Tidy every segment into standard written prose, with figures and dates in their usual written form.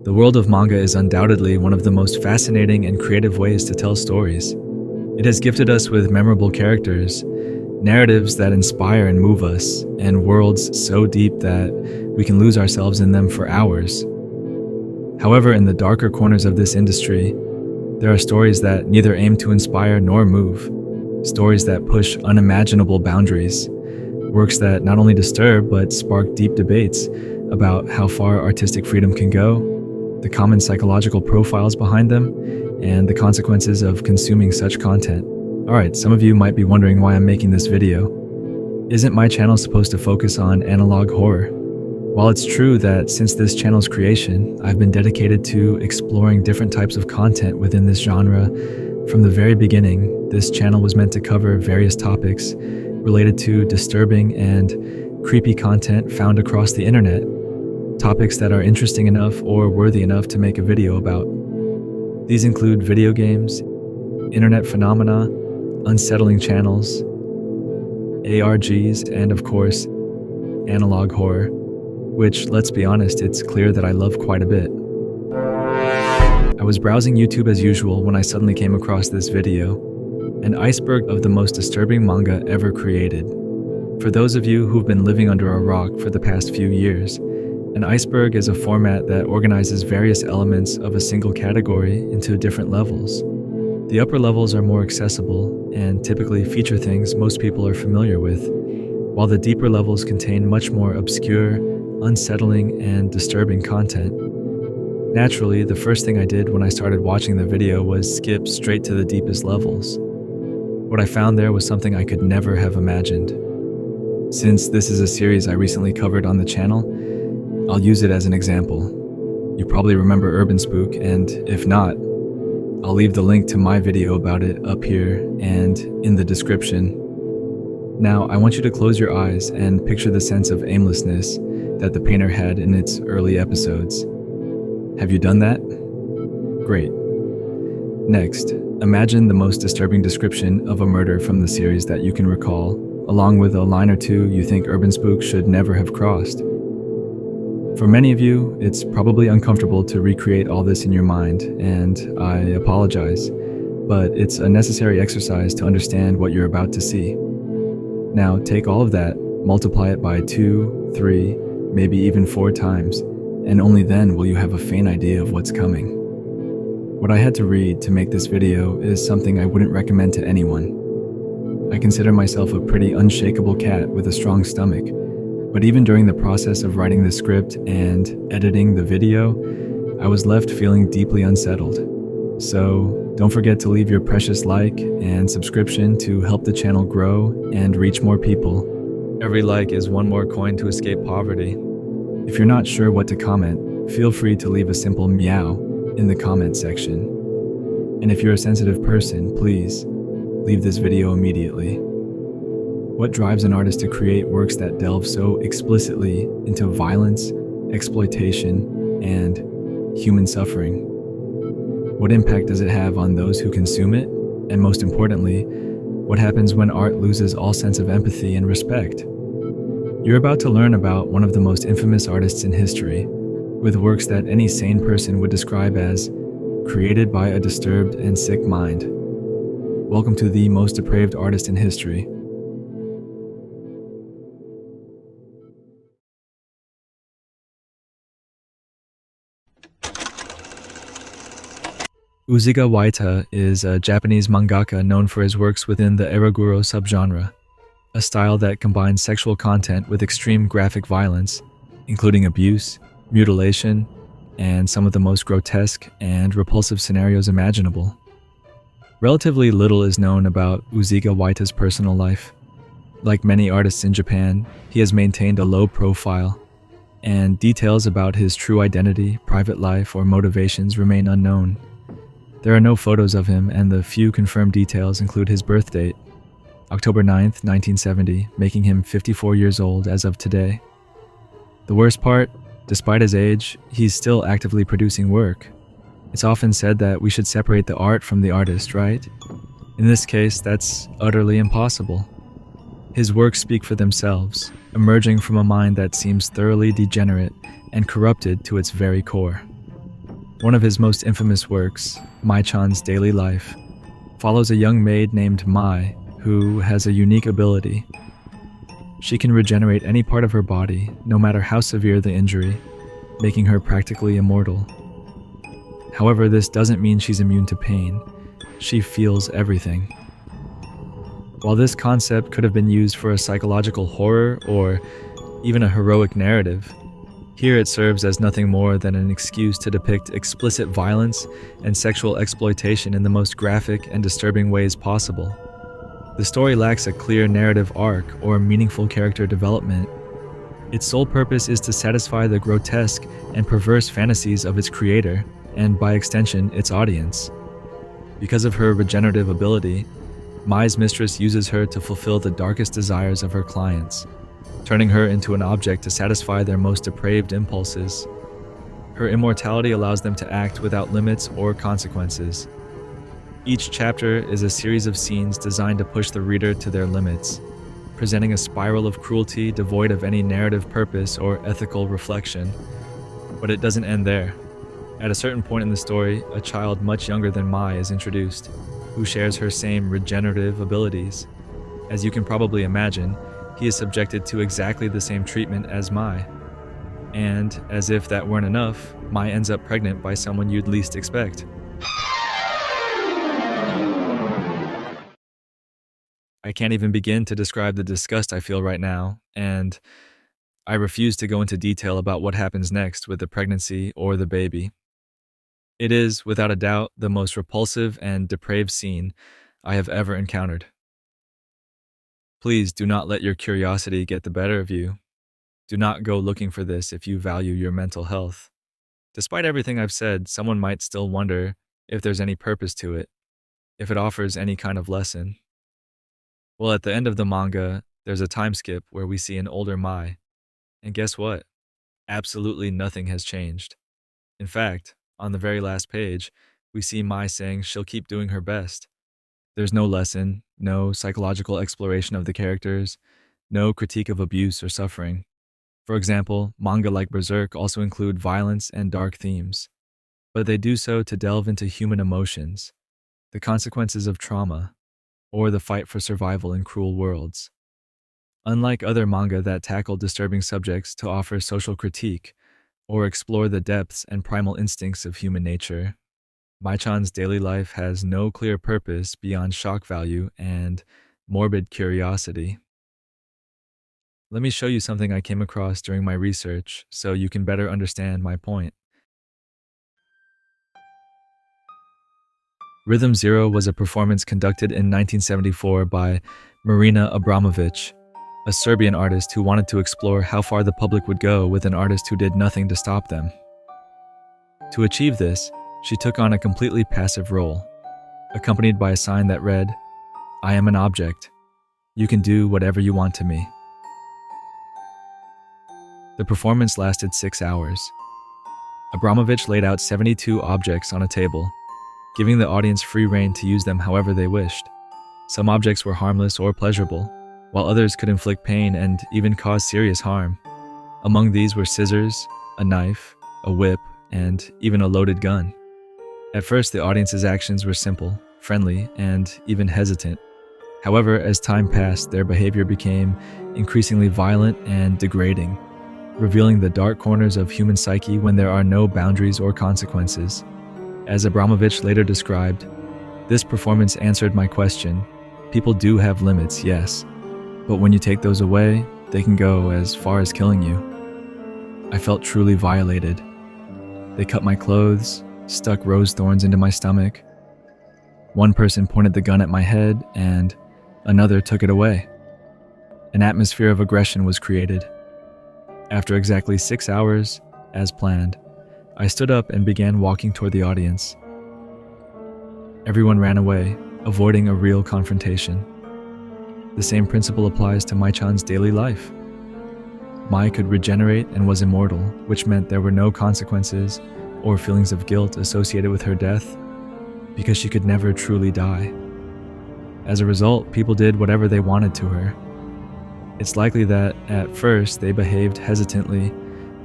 The world of manga is undoubtedly one of the most fascinating and creative ways to tell stories. It has gifted us with memorable characters, narratives that inspire and move us, and worlds so deep that we can lose ourselves in them for hours. However, in the darker corners of this industry, there are stories that neither aim to inspire nor move, stories that push unimaginable boundaries, works that not only disturb but spark deep debates about how far artistic freedom can go, the common psychological profiles behind them, and the consequences of consuming such content. Alright, some of you might be wondering why I'm making this video. Isn't my channel supposed to focus on analog horror? While it's true that since this channel's creation, I've been dedicated to exploring different types of content within this genre, from the very beginning, this channel was meant to cover various topics related to disturbing and creepy content found across the internet, topics that are interesting enough or worthy enough to make a video about. These include video games, internet phenomena, unsettling channels, ARGs, and of course, analog horror, which, let's be honest, it's clear that I love quite a bit. I was browsing YouTube as usual when I suddenly came across this video, an iceberg of the most disturbing manga ever created. For those of you who've been living under a rock for the past few years, an iceberg is a format that organizes various elements of a single category into different levels. The upper levels are more accessible and typically feature things most people are familiar with, while the deeper levels contain much more obscure, unsettling, and disturbing content. Naturally, the first thing I did when I started watching the video was skip straight to the deepest levels. What I found there was something I could never have imagined. Since this is a series I recently covered on the channel, I'll use it as an example. You probably remember Urban Spook, and if not, I'll leave the link to my video about it up here and in the description. Now, I want you to close your eyes and picture the sense of aimlessness that the painter had in its early episodes. Have you done that? Great. Next, imagine the most disturbing description of a murder from the series that you can recall, along with a line or two you think Urban Spook should never have crossed. For many of you, it's probably uncomfortable to recreate all this in your mind, and I apologize, but it's a necessary exercise to understand what you're about to see. Now, take all of that, multiply it by 2, 3, maybe even 4 times, and only then will you have a faint idea of what's coming. What I had to read to make this video is something I wouldn't recommend to anyone. I consider myself a pretty unshakable cat with a strong stomach, but even during the process of writing the script and editing the video, I was left feeling deeply unsettled. So don't forget to leave your precious like and subscription to help the channel grow and reach more people. Every like is one more coin to escape poverty. If you're not sure what to comment, feel free to leave a simple meow in the comment section. And if you're a sensitive person, please leave this video immediately. What drives an artist to create works that delve so explicitly into violence, exploitation, and human suffering? What impact does it have on those who consume it? And most importantly, what happens when art loses all sense of empathy and respect? You're about to learn about one of the most infamous artists in history, with works that any sane person would describe as created by a disturbed and sick mind. Welcome to the most depraved artist in history. Uziga Waita is a Japanese mangaka known for his works within the eroguro subgenre, a style that combines sexual content with extreme graphic violence, including abuse, mutilation, and some of the most grotesque and repulsive scenarios imaginable. Relatively little is known about Uziga Waita's personal life. Like many artists in Japan, he has maintained a low profile, and details about his true identity, private life, or motivations remain unknown. There are no photos of him, and the few confirmed details include his birth date, October 9th, 1970, making him 54 years old as of today. The worst part, despite his age, he's still actively producing work. It's often said that we should separate the art from the artist, right? In this case, that's utterly impossible. His works speak for themselves, emerging from a mind that seems thoroughly degenerate and corrupted to its very core. One of his most infamous works, Mai-chan's Daily Life, follows a young maid named Mai who has a unique ability. She can regenerate any part of her body, no matter how severe the injury, making her practically immortal. However, this doesn't mean she's immune to pain. She feels everything. While this concept could have been used for a psychological horror or even a heroic narrative, here it serves as nothing more than an excuse to depict explicit violence and sexual exploitation in the most graphic and disturbing ways possible. The story lacks a clear narrative arc or meaningful character development. Its sole purpose is to satisfy the grotesque and perverse fantasies of its creator, and by extension, its audience. Because of her regenerative ability, Mai's mistress uses her to fulfill the darkest desires of her clients, turning her into an object to satisfy their most depraved impulses. Her immortality allows them to act without limits or consequences. Each chapter is a series of scenes designed to push the reader to their limits, presenting a spiral of cruelty devoid of any narrative purpose or ethical reflection. But it doesn't end there. At a certain point in the story, a child much younger than Mai is introduced, who shares her same regenerative abilities. As you can probably imagine, he is subjected to exactly the same treatment as Mai. And, as if that weren't enough, Mai ends up pregnant by someone you'd least expect. I can't even begin to describe the disgust I feel right now, and I refuse to go into detail about what happens next with the pregnancy or the baby. It is, without a doubt, the most repulsive and depraved scene I have ever encountered. Please do not let your curiosity get the better of you. Do not go looking for this if you value your mental health. Despite everything I've said, someone might still wonder if there's any purpose to it, if it offers any kind of lesson. Well, at the end of the manga, there's a time skip where we see an older Mai. And guess what? Absolutely nothing has changed. In fact, on the very last page, we see Mai saying she'll keep doing her best. There's no lesson, no psychological exploration of the characters, no critique of abuse or suffering. For example, manga like Berserk also include violence and dark themes, but they do so to delve into human emotions, the consequences of trauma, or the fight for survival in cruel worlds. Unlike other manga that tackle disturbing subjects to offer social critique or explore the depths and primal instincts of human nature, Mai-chan's Daily Life has no clear purpose beyond shock value and morbid curiosity. Let me show you something I came across during my research so you can better understand my point. Rhythm Zero was a performance conducted in 1974 by Marina Abramović, a Serbian artist who wanted to explore how far the public would go with an artist who did nothing to stop them. To achieve this, she took on a completely passive role, accompanied by a sign that read, "I am an object. You can do whatever you want to me." The performance lasted 6 hours. Abramović laid out 72 objects on a table, giving the audience free rein to use them however they wished. Some objects were harmless or pleasurable, while others could inflict pain and even cause serious harm. Among these were scissors, a knife, a whip, and even a loaded gun. At first, the audience's actions were simple, friendly, and even hesitant. However, as time passed, their behavior became increasingly violent and degrading, revealing the dark corners of human psyche when there are no boundaries or consequences. As Abramović later described, "This performance answered my question. People do have limits, yes, but when you take those away, they can go as far as killing you." I felt truly violated. They cut my clothes, stuck rose thorns into my stomach. One person pointed the gun at my head, and another took it away. An atmosphere of aggression was created. After exactly 6 hours, as planned, I stood up and began walking toward the audience. Everyone ran away, avoiding a real confrontation. The same principle applies to Mai-chan's Daily Life. Mai could regenerate and was immortal, which meant there were no consequences or feelings of guilt associated with her death, because she could never truly die. As a result, people did whatever they wanted to her. It's likely that, at first, they behaved hesitantly,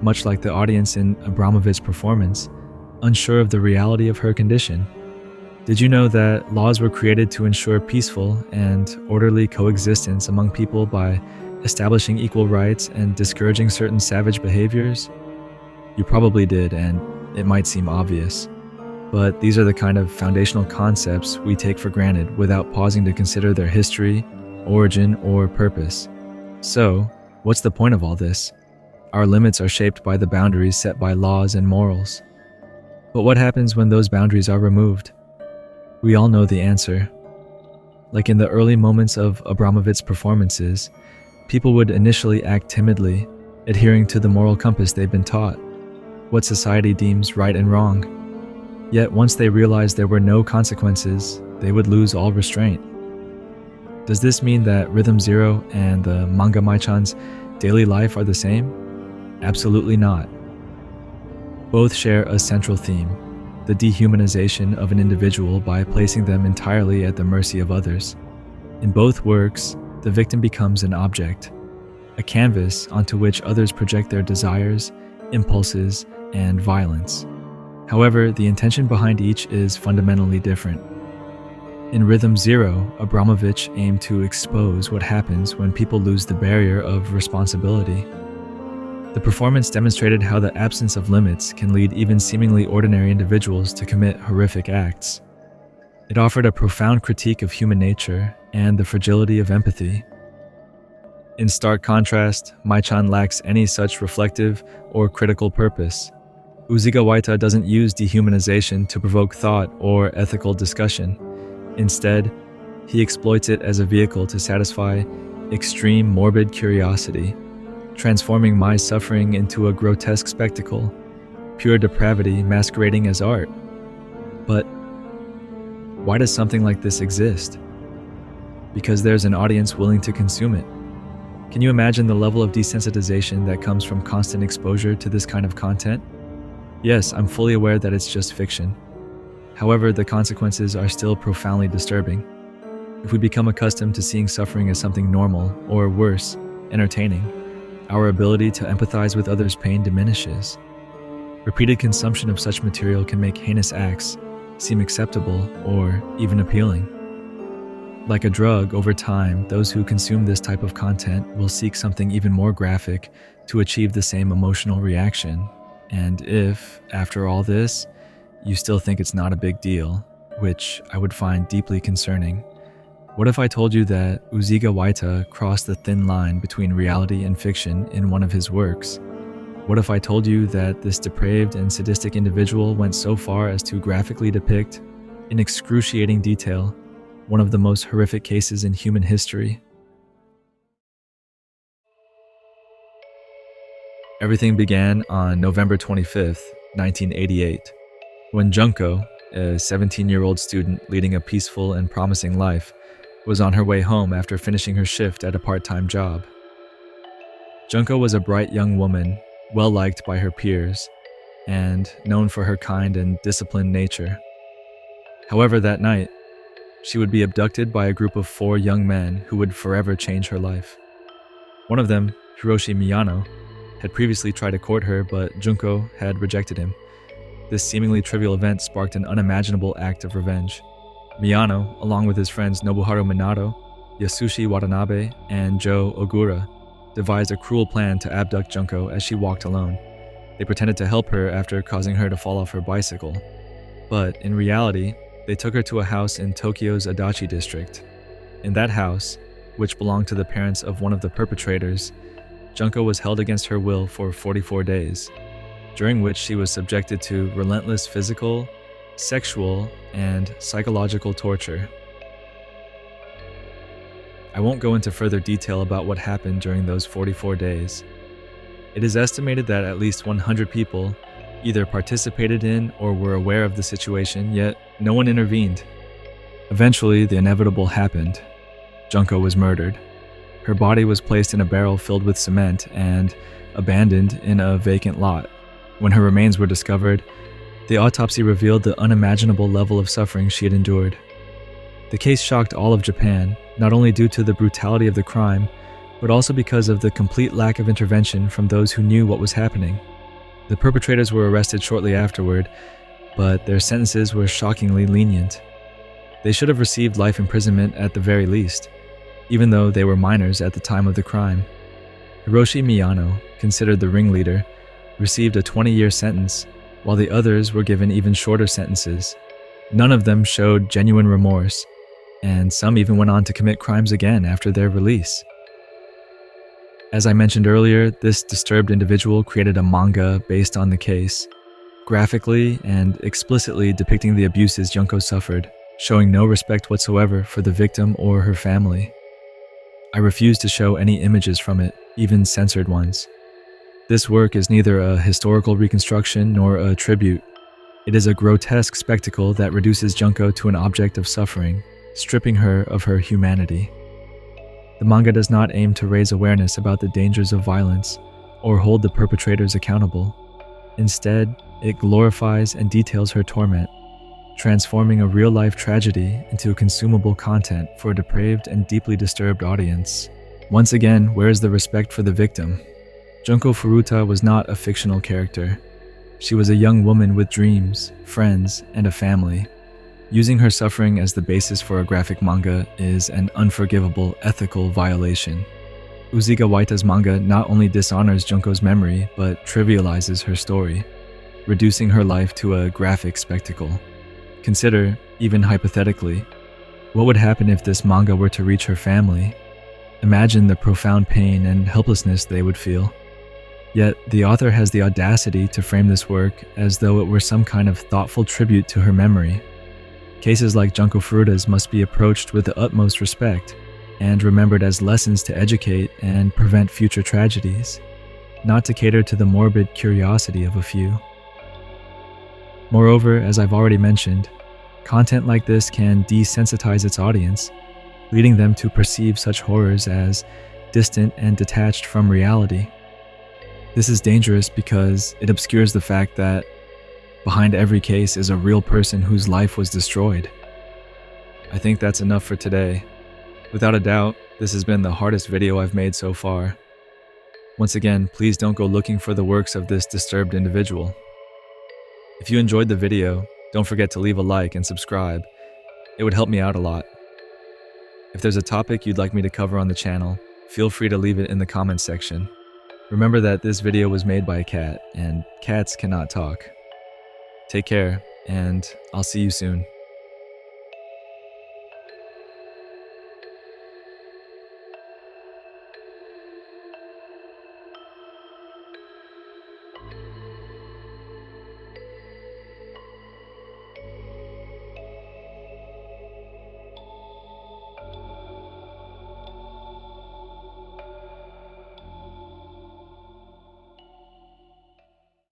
much like the audience in Abramović's performance, unsure of the reality of her condition. Did you know that laws were created to ensure peaceful and orderly coexistence among people by establishing equal rights and discouraging certain savage behaviors? You probably did, and it might seem obvious. But these are the kind of foundational concepts we take for granted without pausing to consider their history, origin, or purpose. So, what's the point of all this? Our limits are shaped by the boundaries set by laws and morals. But what happens when those boundaries are removed? We all know the answer. Like in the early moments of Abramović's performances, people would initially act timidly, adhering to the moral compass they've been taught, what society deems right and wrong. Yet once they realized there were no consequences, they would lose all restraint. Does this mean that Rhythm Zero and the manga Mai-chan's daily life are the same? Absolutely not. Both share a central theme, the dehumanization of an individual by placing them entirely at the mercy of others. In both works, the victim becomes an object, a canvas onto which others project their desires, impulses, and violence. However, the intention behind each is fundamentally different. In Rhythm Zero, Abramović aimed to expose what happens when people lose the barrier of responsibility. The performance demonstrated how the absence of limits can lead even seemingly ordinary individuals to commit horrific acts. It offered a profound critique of human nature and the fragility of empathy. In stark contrast, Mai-chan lacks any such reflective or critical purpose. Uziga Waita doesn't use dehumanization to provoke thought or ethical discussion. Instead, he exploits it as a vehicle to satisfy extreme morbid curiosity, transforming Mai's suffering into a grotesque spectacle, pure depravity masquerading as art. But why does something like this exist? Because there's an audience willing to consume it. Can you imagine the level of desensitization that comes from constant exposure to this kind of content? Yes, I'm fully aware that it's just fiction. However, the consequences are still profoundly disturbing. If we become accustomed to seeing suffering as something normal, or worse, entertaining, our ability to empathize with others' pain diminishes. Repeated consumption of such material can make heinous acts seem acceptable or even appealing. Like a drug, over time, those who consume this type of content will seek something even more graphic to achieve the same emotional reaction. And if, after all this, you still think it's not a big deal, which I would find deeply concerning, what if I told you that Uziga Waita crossed the thin line between reality and fiction in one of his works? What if I told you that this depraved and sadistic individual went so far as to graphically depict, in excruciating detail, one of the most horrific cases in human history? Everything began on November 25th, 1988, when Junko, a 17-year-old student leading a peaceful and promising life, was on her way home after finishing her shift at a part-time job. Junko was a bright young woman, well-liked by her peers, and known for her kind and disciplined nature. However, that night, she would be abducted by a group of 4 young men who would forever change her life. One of them, Hiroshi Miyano, had previously tried to court her, but Junko had rejected him. This seemingly trivial event sparked an unimaginable act of revenge. Miyano, along with his friends Nobuharu Minato, Yasushi Watanabe, and Joe Ogura, devised a cruel plan to abduct Junko as she walked alone. They pretended to help her after causing her to fall off her bicycle. But in reality, they took her to a house in Tokyo's Adachi district. In that house, which belonged to the parents of one of the perpetrators, Junko was held against her will for 44 days, during which she was subjected to relentless physical, sexual, and psychological torture. I won't go into further detail about what happened during those 44 days. It is estimated that at least 100 people either participated in or were aware of the situation, yet no one intervened. Eventually, the inevitable happened. Junko was murdered. Her body was placed in a barrel filled with cement and abandoned in a vacant lot. When her remains were discovered, the autopsy revealed the unimaginable level of suffering she had endured. The case shocked all of Japan, not only due to the brutality of the crime, but also because of the complete lack of intervention from those who knew what was happening. The perpetrators were arrested shortly afterward, but their sentences were shockingly lenient. They should have received life imprisonment at the very least, even though they were minors at the time of the crime. Hiroshi Miyano, considered the ringleader, received a 20-year sentence, while the others were given even shorter sentences. None of them showed genuine remorse, and some even went on to commit crimes again after their release. As I mentioned earlier, this disturbed individual created a manga based on the case, graphically and explicitly depicting the abuses Junko suffered, showing no respect whatsoever for the victim or her family. I refuse to show any images from it, even censored ones. This work is neither a historical reconstruction nor a tribute. It is a grotesque spectacle that reduces Junko to an object of suffering, stripping her of her humanity. The manga does not aim to raise awareness about the dangers of violence or hold the perpetrators accountable. Instead, it glorifies and details her torment, transforming a real-life tragedy into consumable content for a depraved and deeply disturbed audience. Once again, where is the respect for the victim? Junko Furuta was not a fictional character. She was a young woman with dreams, friends, and a family. Using her suffering as the basis for a graphic manga is an unforgivable ethical violation. Uziga Waita's manga not only dishonors Junko's memory, but trivializes her story, reducing her life to a graphic spectacle. Consider, even hypothetically, what would happen if this manga were to reach her family? Imagine the profound pain and helplessness they would feel. Yet, the author has the audacity to frame this work as though it were some kind of thoughtful tribute to her memory. Cases like Junko Furuta's must be approached with the utmost respect and remembered as lessons to educate and prevent future tragedies, not to cater to the morbid curiosity of a few. Moreover, as I've already mentioned, content like this can desensitize its audience, leading them to perceive such horrors as distant and detached from reality. This is dangerous because it obscures the fact that behind every case is a real person whose life was destroyed. I think that's enough for today. Without a doubt, this has been the hardest video I've made so far. Once again, please don't go looking for the works of this disturbed individual. If you enjoyed the video, don't forget to leave a like and subscribe. It would help me out a lot. If there's a topic you'd like me to cover on the channel, feel free to leave it in the comments section. Remember that this video was made by a cat, and cats cannot talk. Take care, and I'll see you soon.